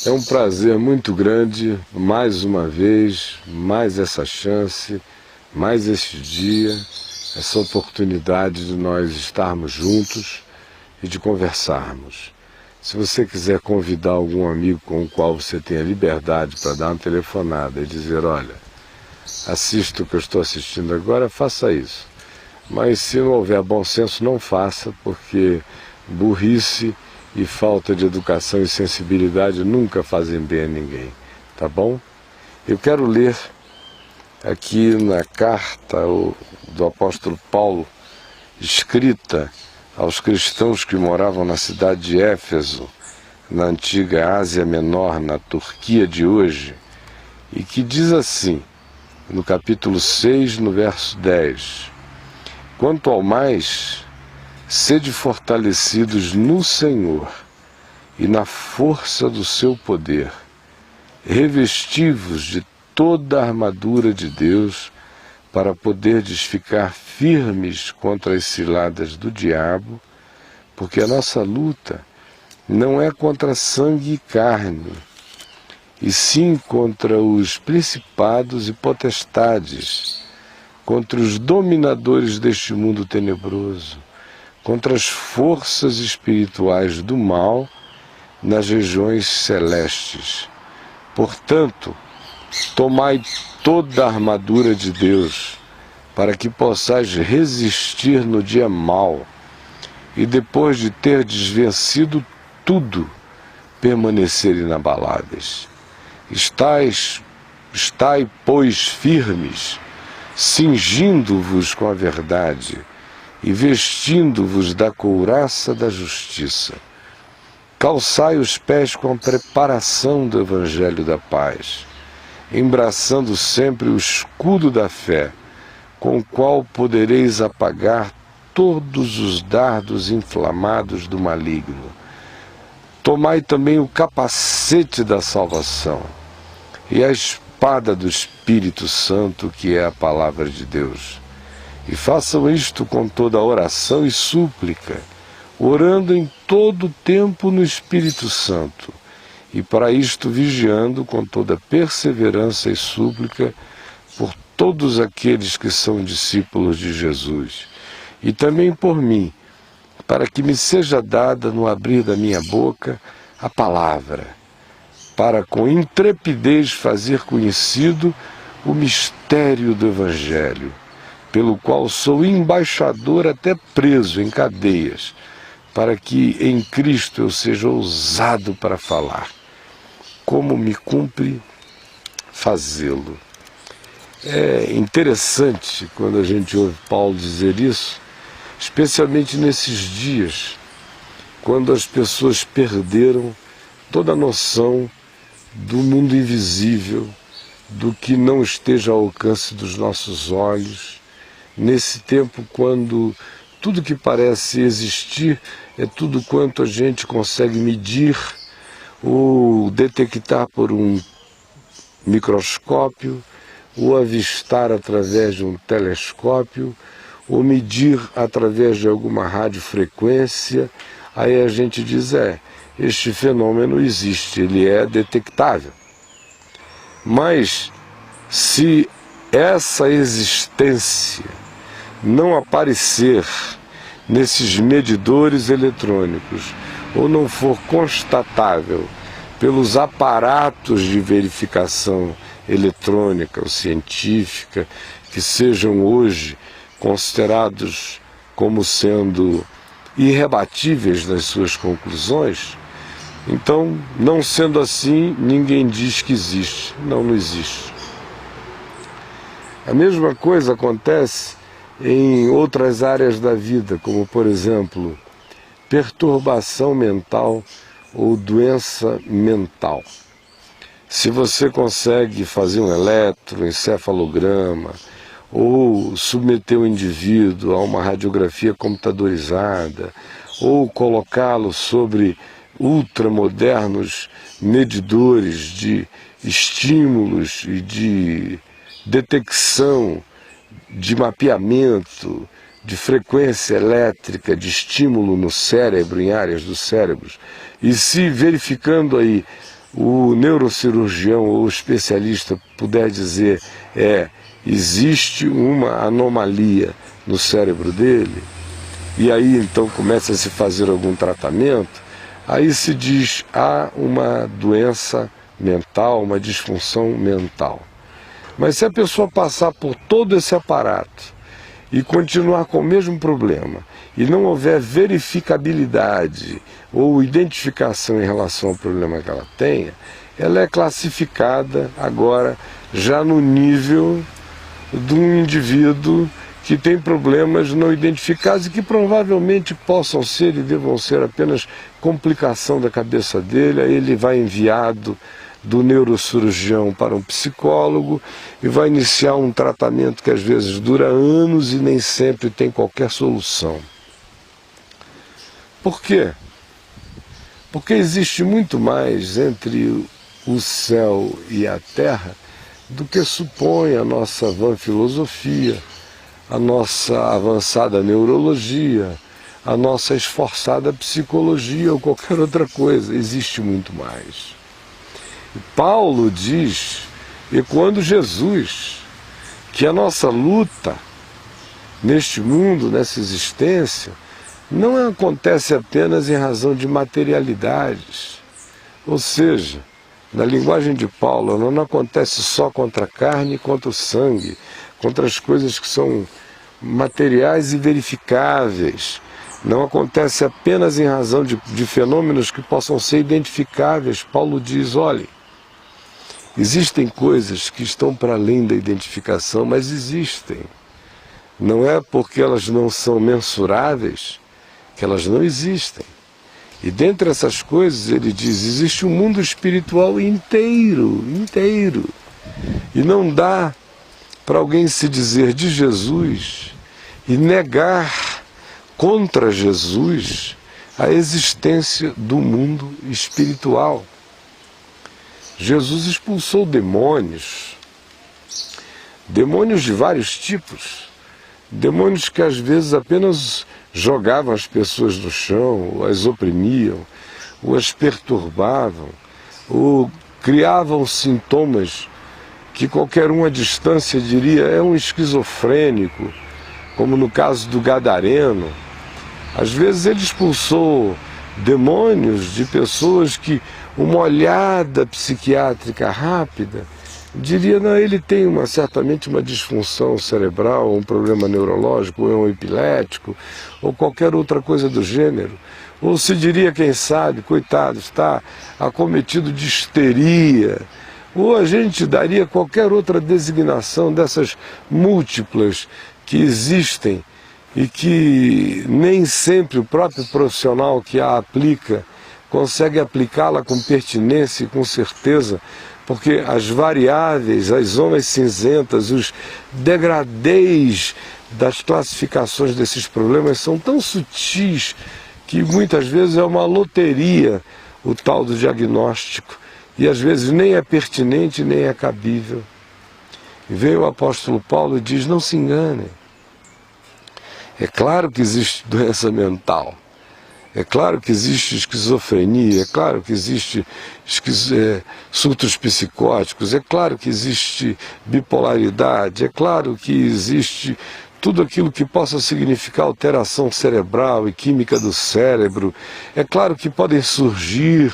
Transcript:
É um prazer muito grande, mais uma vez, mais essa chance, mais este dia, essa oportunidade de nós estarmos juntos e de conversarmos. Se você quiser convidar algum amigo com o qual você tenha liberdade para dar uma telefonada e dizer, olha, assista o que eu estou assistindo agora, faça isso. Mas se não houver bom senso, não faça, porque burrice e falta de educação e sensibilidade nunca fazem bem a ninguém, tá bom? Eu quero ler aqui na carta do apóstolo Paulo, escrita aos cristãos que moravam na cidade de Éfeso, na antiga Ásia Menor, na Turquia de hoje, e que diz assim, no capítulo 6, no verso 10, quanto ao mais, sede fortalecidos no Senhor e na força do seu poder, revesti-vos de toda a armadura de Deus, para poderdes ficar firmes contra as ciladas do diabo, porque a nossa luta não é contra sangue e carne, e sim contra os principados e potestades, contra os dominadores deste mundo tenebroso, contra as forças espirituais do mal nas regiões celestes. Portanto, tomai toda a armadura de Deus, para que possais resistir no dia mau, e depois de terdes vencido tudo, permanecer inabaláveis. Estai, pois, firmes, cingindo-vos com a verdade, e vestindo-vos da couraça da justiça. Calçai os pés com a preparação do Evangelho da paz, embraçando sempre o escudo da fé, com o qual podereis apagar todos os dardos inflamados do maligno. Tomai também o capacete da salvação e a espada do Espírito Santo, que é a palavra de Deus. E façam isto com toda oração e súplica, orando em todo o tempo no Espírito Santo, e para isto vigiando com toda perseverança e súplica por todos aqueles que são discípulos de Jesus, e também por mim, para que me seja dada no abrir da minha boca a palavra, para com intrepidez fazer conhecido o mistério do Evangelho, pelo qual sou embaixador até preso em cadeias, para que em Cristo eu seja ousado para falar, como me cumpre fazê-lo. É interessante quando a gente ouve Paulo dizer isso, especialmente nesses dias, quando as pessoas perderam toda a noção do mundo invisível, do que não esteja ao alcance dos nossos olhos, nesse tempo quando tudo que parece existir é tudo quanto a gente consegue medir ou detectar por um microscópio, ou avistar através de um telescópio, ou medir através de alguma radiofrequência. Aí a gente diz, este fenômeno existe, ele é detectável. Mas se essa existência não aparecer nesses medidores eletrônicos, ou não for constatável pelos aparatos de verificação eletrônica ou científica, que sejam hoje considerados como sendo irrebatíveis nas suas conclusões, então, não sendo assim, ninguém diz que existe. Não existe. A mesma coisa acontece em outras áreas da vida, como, por exemplo, perturbação mental ou doença mental. Se você consegue fazer um eletroencefalograma ou submeter o indivíduo a uma radiografia computadorizada ou colocá-lo sobre ultramodernos medidores de estímulos e de detecção, de mapeamento, de frequência elétrica, de estímulo no cérebro, em áreas dos cérebros, e se verificando aí o neurocirurgião ou especialista puder dizer existe uma anomalia no cérebro dele, e aí então começa a se fazer algum tratamento, aí se diz há uma doença mental, uma disfunção mental. Mas se a pessoa passar por todo esse aparato e continuar com o mesmo problema, e não houver verificabilidade ou identificação em relação ao problema que ela tenha, ela é classificada agora já no nível de um indivíduo que tem problemas não identificados e que provavelmente possam ser e devam ser apenas complicação da cabeça dele. Aí ele vai enviado do neurocirurgião para um psicólogo e vai iniciar um tratamento que às vezes dura anos e nem sempre tem qualquer solução. Por quê? Porque existe muito mais entre o céu e a terra do que supõe a nossa vã filosofia, a nossa avançada neurologia, a nossa esforçada psicologia ou qualquer outra coisa. Existe muito mais. Paulo diz, ecoando Jesus, que a nossa luta neste mundo, nessa existência, não acontece apenas em razão de materialidades. Ou seja, na linguagem de Paulo, não acontece só contra a carne e contra o sangue, contra as coisas que são materiais e verificáveis. Não acontece apenas em razão de fenômenos que possam ser identificáveis. Paulo diz, olhe, existem coisas que estão para além da identificação, mas existem. Não é porque elas não são mensuráveis que elas não existem. E dentre essas coisas, ele diz, existe um mundo espiritual inteiro. E não dá para alguém se dizer de Jesus e negar contra Jesus a existência do mundo espiritual. Jesus expulsou demônios de vários tipos, demônios que às vezes apenas jogavam as pessoas no chão, ou as oprimiam, ou as perturbavam, ou criavam sintomas que qualquer um à distância diria é um esquizofrênico, como no caso do Gadareno. Às vezes ele expulsou demônios de pessoas que uma olhada psiquiátrica rápida diria, não, ele tem certamente uma disfunção cerebral, um problema neurológico, ou é um epilético, ou qualquer outra coisa do gênero. Ou se diria, quem sabe, coitado, está acometido de histeria. Ou a gente daria qualquer outra designação dessas múltiplas que existem e que nem sempre o próprio profissional que a aplica consegue aplicá-la com pertinência e com certeza, porque as variáveis, as zonas cinzentas, os degradês das classificações desses problemas são tão sutis que muitas vezes é uma loteria o tal do diagnóstico e às vezes nem é pertinente nem é cabível. E veio o apóstolo Paulo e diz, não se enganem. É claro que existe doença mental. É claro que existe esquizofrenia, é claro que existe surtos psicóticos, é claro que existe bipolaridade, é claro que existe tudo aquilo que possa significar alteração cerebral e química do cérebro. É claro que podem surgir